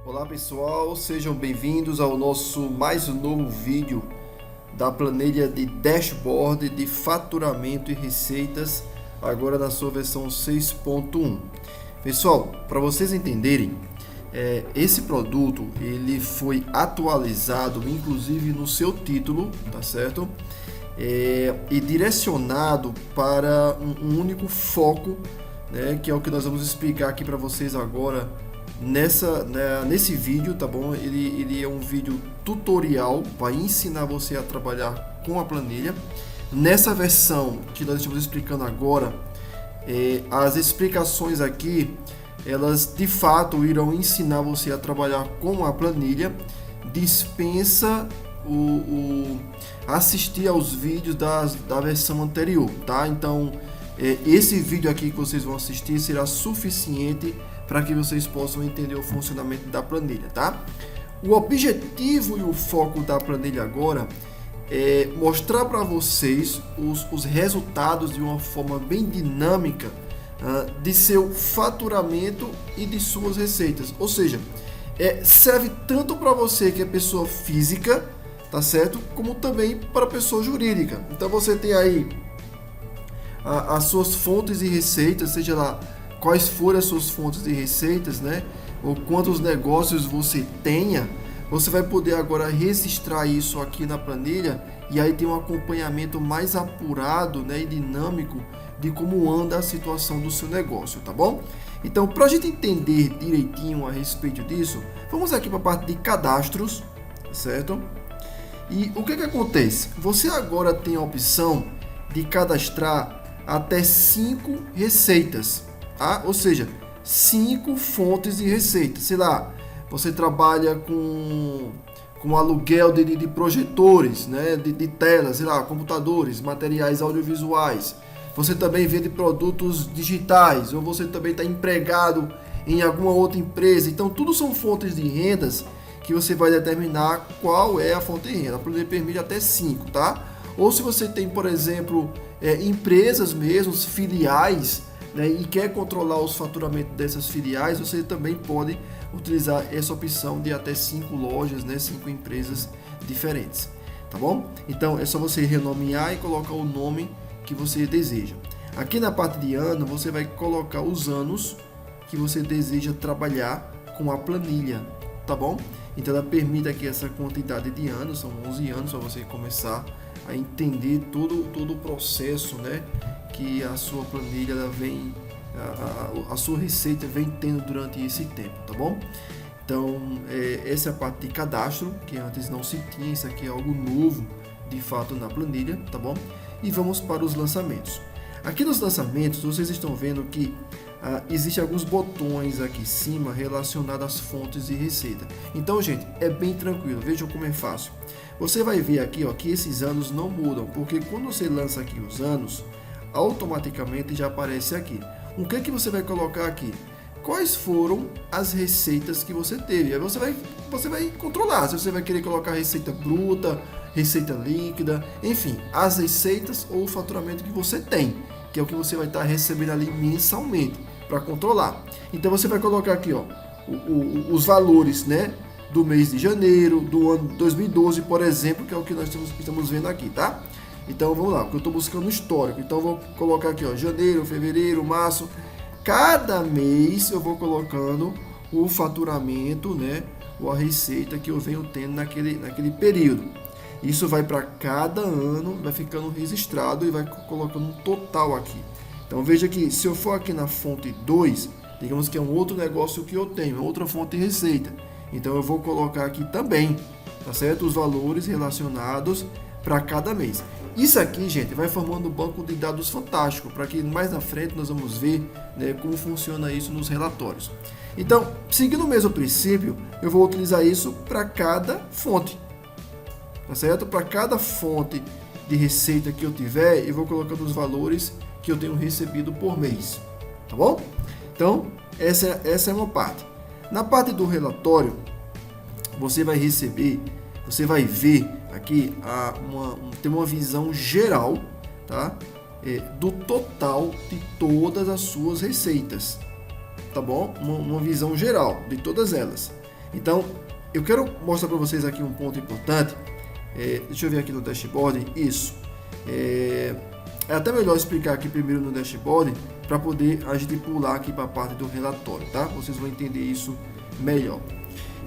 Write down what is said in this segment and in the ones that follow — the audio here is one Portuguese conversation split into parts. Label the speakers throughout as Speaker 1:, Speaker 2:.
Speaker 1: Olá pessoal, sejam bem-vindos ao nosso mais novo vídeo da planilha de dashboard de faturamento e receitas, agora na sua versão 6.1. Pessoal, para vocês entenderem, esse produto ele foi atualizado inclusive no seu título, tá certo? E direcionado para um único foco, né, que é o que nós vamos explicar aqui para vocês agora nesse vídeo, tá bom? Ele é um vídeo tutorial para ensinar você a trabalhar com a planilha. Nessa versão que nós estamos explicando agora, as explicações aqui, elas de fato irão ensinar você a trabalhar com a planilha. Dispensa assistir aos vídeos da versão anterior, tá? Então, esse vídeo aqui que vocês vão assistir será suficiente para que vocês possam entender o funcionamento da planilha, tá? O objetivo e o foco da planilha agora é mostrar para vocês os resultados de uma forma bem dinâmica de seu faturamento e de suas receitas. Ou seja, serve tanto para você que é pessoa física, tá certo? Como também para pessoa jurídica. Então você tem aí as suas fontes de receitas, seja lá quais forem as suas fontes de receitas, né? Ou quantos negócios você tenha, você vai poder agora registrar isso aqui na planilha e aí ter um acompanhamento mais apurado, né, e dinâmico de como anda a situação do seu negócio, tá bom? Então, para a gente entender direitinho a respeito disso, vamos aqui para a parte de cadastros, certo? E o que acontece? Você agora tem a opção de cadastrar até 5 receitas. Ou seja, 5 fontes de receita. Sei lá, você trabalha com aluguel de projetores, né, de telas, sei lá, computadores, materiais audiovisuais. Você também vende produtos digitais, ou você também está empregado em alguma outra empresa. Então, tudo são fontes de rendas que você vai determinar qual é a fonte de renda. A planilha permite até 5, tá? Ou se você tem, por exemplo, empresas mesmo, filiais, né, e quer controlar os faturamentos dessas filiais, você também pode utilizar essa opção de até 5 lojas, né, 5 empresas diferentes, tá bom? Então é só você renomear e colocar o nome que você deseja. Aqui na parte de ano, você vai colocar os anos que você deseja trabalhar com a planilha, tá bom? Então ela permite aqui essa quantidade de anos, são 11 anos para você começar a entender todo o processo, né, que a sua planilha ela vem, a sua receita vem tendo durante esse tempo, tá bom? Então, essa é a parte de cadastro, que antes não se tinha, isso aqui é algo novo, de fato, na planilha, tá bom? E vamos para os lançamentos. Aqui nos lançamentos, vocês estão vendo que existem alguns botões aqui em cima relacionados às fontes de receita. Então, gente, é bem tranquilo, vejam como é fácil. Você vai ver aqui, ó, que esses anos não mudam, porque quando você lança aqui os anos, automaticamente já aparece aqui. O que você vai colocar aqui? Quais foram as receitas que você teve? Aí você vai controlar, se você vai querer colocar receita bruta, receita líquida, enfim, as receitas ou o faturamento que você tem, que é o que você vai estar recebendo ali mensalmente para controlar. Então você vai colocar aqui, ó, os valores, né, do mês de janeiro, do ano 2012, por exemplo, que é o que nós estamos vendo aqui, tá? Então vamos lá, porque eu estou buscando o histórico. Então eu vou colocar aqui, ó, janeiro, fevereiro, março. Cada mês eu vou colocando o faturamento, né, ou a receita que eu venho tendo naquele período. Isso vai para cada ano, vai ficando registrado e vai colocando um total aqui. Então veja que se eu for aqui na fonte 2, digamos que é um outro negócio que eu tenho, outra fonte de receita. Então eu vou colocar aqui também, tá certo? Os valores relacionados para cada mês. Isso aqui, gente, vai formando um banco de dados fantástico, para que mais na frente nós vamos ver, né, como funciona isso nos relatórios. Então, seguindo o mesmo princípio, eu vou utilizar isso para cada fonte, tá certo? Para cada fonte de receita que eu tiver, eu vou colocando os valores que eu tenho recebido por mês, tá bom? Então, essa é uma parte. Na parte do relatório, você vai ver aqui tem uma visão geral, tá? Do total de todas as suas receitas, tá bom? Uma visão geral de todas elas. Então, eu quero mostrar para vocês aqui um ponto importante. Deixa eu ver aqui no dashboard. Isso. É até melhor explicar aqui primeiro no dashboard para poder a gente pular aqui para a parte do relatório, tá? Vocês vão entender isso melhor.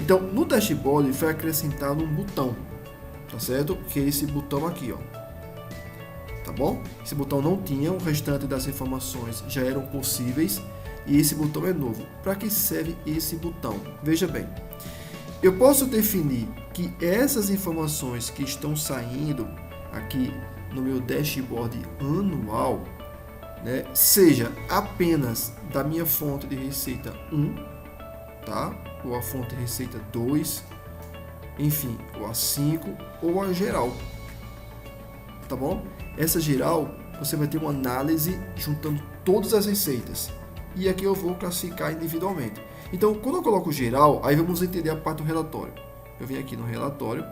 Speaker 1: Então, no dashboard foi acrescentado um botão, tá certo? Que é esse botão aqui, ó. Tá bom? Esse botão não tinha, o restante das informações já eram possíveis e esse botão é novo. Para que serve esse botão? Veja bem, eu posso definir que essas informações que estão saindo aqui no meu dashboard anual, né, seja apenas da minha fonte de receita 1, tá? Ou a fonte de receita 2, enfim, ou a 5, ou a geral, tá bom? Essa geral, você vai ter uma análise juntando todas as receitas, e aqui eu vou classificar individualmente. Então, quando eu coloco geral, aí vamos entender a parte do relatório. Eu venho aqui no relatório,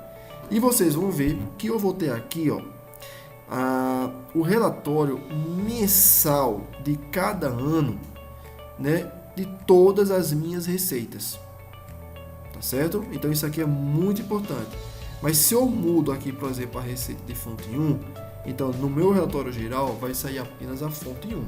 Speaker 1: e vocês vão ver que eu vou ter aqui, ó, o relatório mensal de cada ano, né, de todas as minhas receitas, tá certo? Então isso aqui é muito importante. Mas se eu mudo aqui, por exemplo, a receita de fonte 1, então no meu relatório geral vai sair apenas a fonte 1,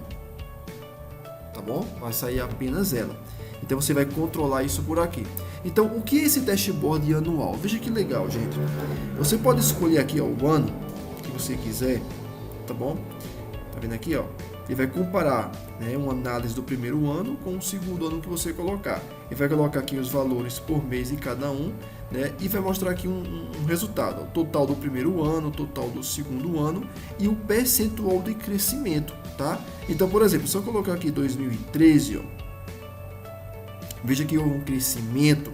Speaker 1: tá bom? Vai sair apenas ela. Então você vai controlar isso por aqui. Então o que é esse dashboard anual? Veja que legal, gente. Você pode escolher aqui, ó, o ano que você quiser, tá bom? Tá vendo aqui, ó? Ele vai comparar, né, uma análise do primeiro ano com o segundo ano que você colocar. Ele vai colocar aqui os valores por mês em cada um, né, e vai mostrar aqui um resultado, o total do primeiro ano, o total do segundo ano e o percentual de crescimento, tá? Então, por exemplo, se eu colocar aqui 2013, ó, veja que houve um crescimento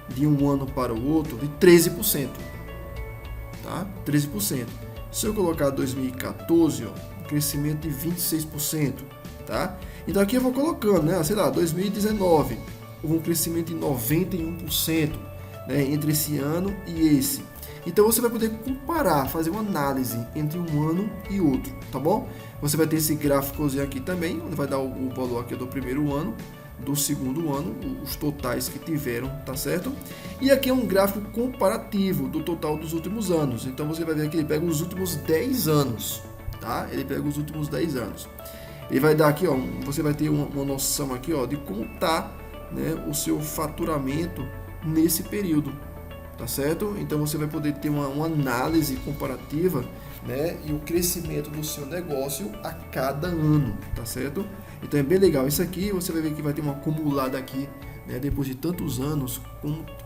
Speaker 1: de um ano para o outro de 13%, tá? 13%. Se eu colocar 2014, ó, um crescimento de 26%, tá? Então aqui eu vou colocando, né, sei lá, 2019, houve um crescimento de 91%, né, entre esse ano e esse. Então você vai poder comparar, fazer uma análise entre um ano e outro, tá bom? Você vai ter esse gráficozinho aqui também, onde vai dar o valor aqui do primeiro ano, do segundo ano, os totais que tiveram, tá certo? E aqui é um gráfico comparativo do total dos últimos anos. Então você vai ver que ele pega os últimos 10 anos, tá? Ele pega os últimos 10 anos. Ele vai dar aqui, ó, você vai ter uma noção aqui, ó, de como tá, né, o seu faturamento nesse período, tá certo? Então você vai poder ter uma análise comparativa, né, e o crescimento do seu negócio a cada ano, tá certo? Então é bem legal. Isso aqui você vai ver que vai ter uma acumulada aqui, né, depois de tantos anos,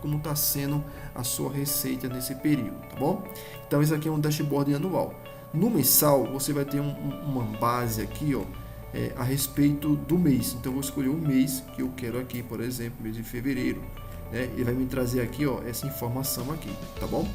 Speaker 1: como está sendo a sua receita nesse período, tá bom? Então isso aqui é um dashboard anual. No mensal você vai ter uma base aqui, ó, a respeito do mês. Então eu vou escolher o mês que eu quero aqui, por exemplo, mês de fevereiro. Ele vai me trazer aqui, ó, essa informação aqui, tá bom?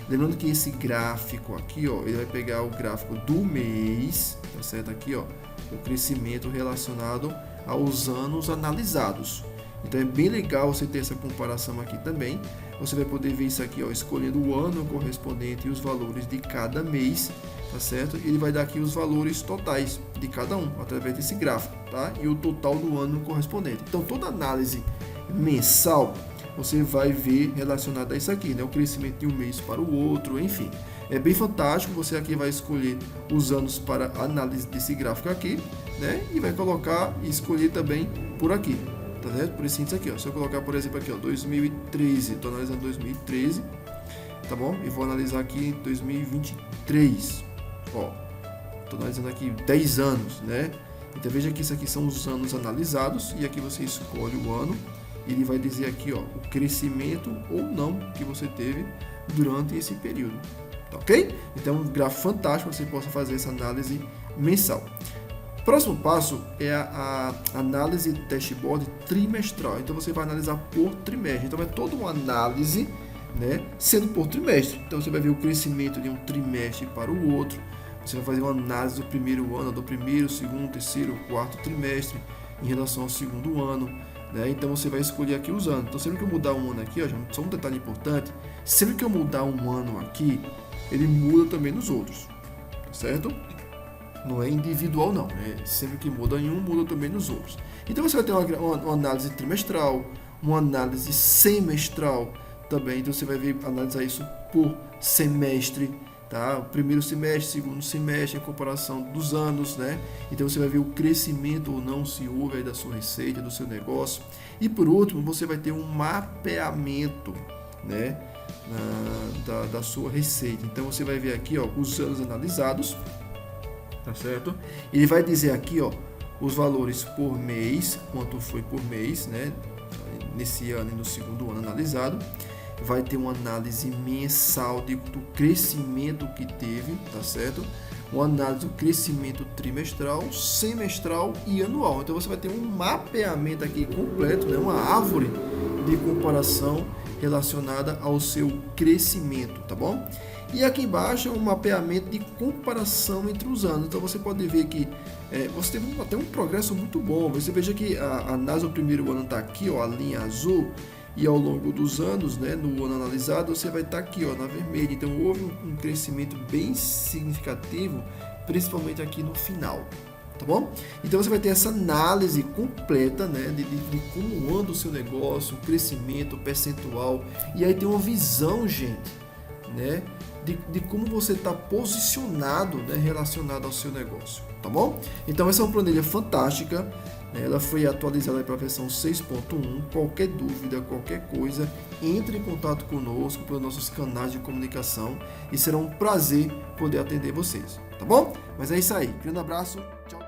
Speaker 1: Lembrando que esse gráfico aqui, ó, ele vai pegar o gráfico do mês, tá certo? Aqui, ó, o crescimento relacionado aos anos analisados. Então é bem legal você ter essa comparação aqui também. Você vai poder ver isso aqui, ó, escolhendo o ano correspondente e os valores de cada mês, tá certo? E ele vai dar aqui os valores totais de cada um através desse gráfico, tá? E o total do ano correspondente. Então toda análise mensal você vai ver relacionado a isso aqui, né? O crescimento de um mês para o outro, enfim. É bem fantástico. Você aqui vai escolher os anos para análise desse gráfico aqui, né? E vai colocar e escolher também por aqui, tá certo? Por esse índice aqui, ó. Se eu colocar, por exemplo, aqui, ó, 2013, estou analisando 2013, tá bom? E vou analisar aqui 2023, ó. Estou analisando aqui 10 anos, né? Então veja que isso aqui são os anos analisados e aqui você escolhe o ano. Ele vai dizer aqui, ó, o crescimento ou não que você teve durante esse período, tá ok? Então, um gráfico fantástico, você possa fazer essa análise mensal. Próximo passo é a análise dashboard trimestral. Então, você vai analisar por trimestre. Então, é toda uma análise, né, sendo por trimestre. Então, você vai ver o crescimento de um trimestre para o outro. Você vai fazer uma análise do primeiro ano, do primeiro, segundo, terceiro, quarto trimestre em relação ao segundo ano. Né? Então você vai escolher aqui os anos. Então sempre que eu mudar um ano aqui, ó, só um detalhe importante, sempre que eu mudar um ano aqui, ele muda também nos outros, tá certo? Não é individual não, sempre que muda em um, muda também nos outros. Então você vai ter uma análise trimestral, uma análise semestral também, então você vai analisar isso por semestre, tá? O primeiro semestre, segundo semestre, em comparação dos anos, né? Então você vai ver o crescimento ou não, se houve aí da sua receita, do seu negócio. E por último, você vai ter um mapeamento, né? Da sua receita. Então você vai ver aqui, ó, os anos analisados, tá certo? Ele vai dizer aqui, ó, os valores por mês, quanto foi por mês, né? Nesse ano e no segundo ano analisado. Vai ter uma análise mensal do crescimento que teve, tá certo? Uma análise do crescimento trimestral, semestral e anual. Então você vai ter um mapeamento aqui completo, né? Uma árvore de comparação relacionada ao seu crescimento, tá bom? E aqui embaixo é um mapeamento de comparação entre os anos. Então você pode ver que você teve até um progresso muito bom. Você veja que a análise do primeiro ano está aqui, ó, a linha azul. E ao longo dos anos, né, no ano analisado, você vai estar aqui, ó, na vermelha. Então houve um crescimento bem significativo, principalmente aqui no final, tá bom? Então você vai ter essa análise completa, né, de como anda o seu negócio, o crescimento, o percentual. E aí tem uma visão, gente, né, de como você está posicionado, né, relacionado ao seu negócio, tá bom? Então essa é uma planilha fantástica. Ela foi atualizada para a versão 6.1. Qualquer dúvida, qualquer coisa, entre em contato conosco pelos nossos canais de comunicação e será um prazer poder atender vocês, tá bom? Mas é isso aí. Grande abraço. Tchau, tchau.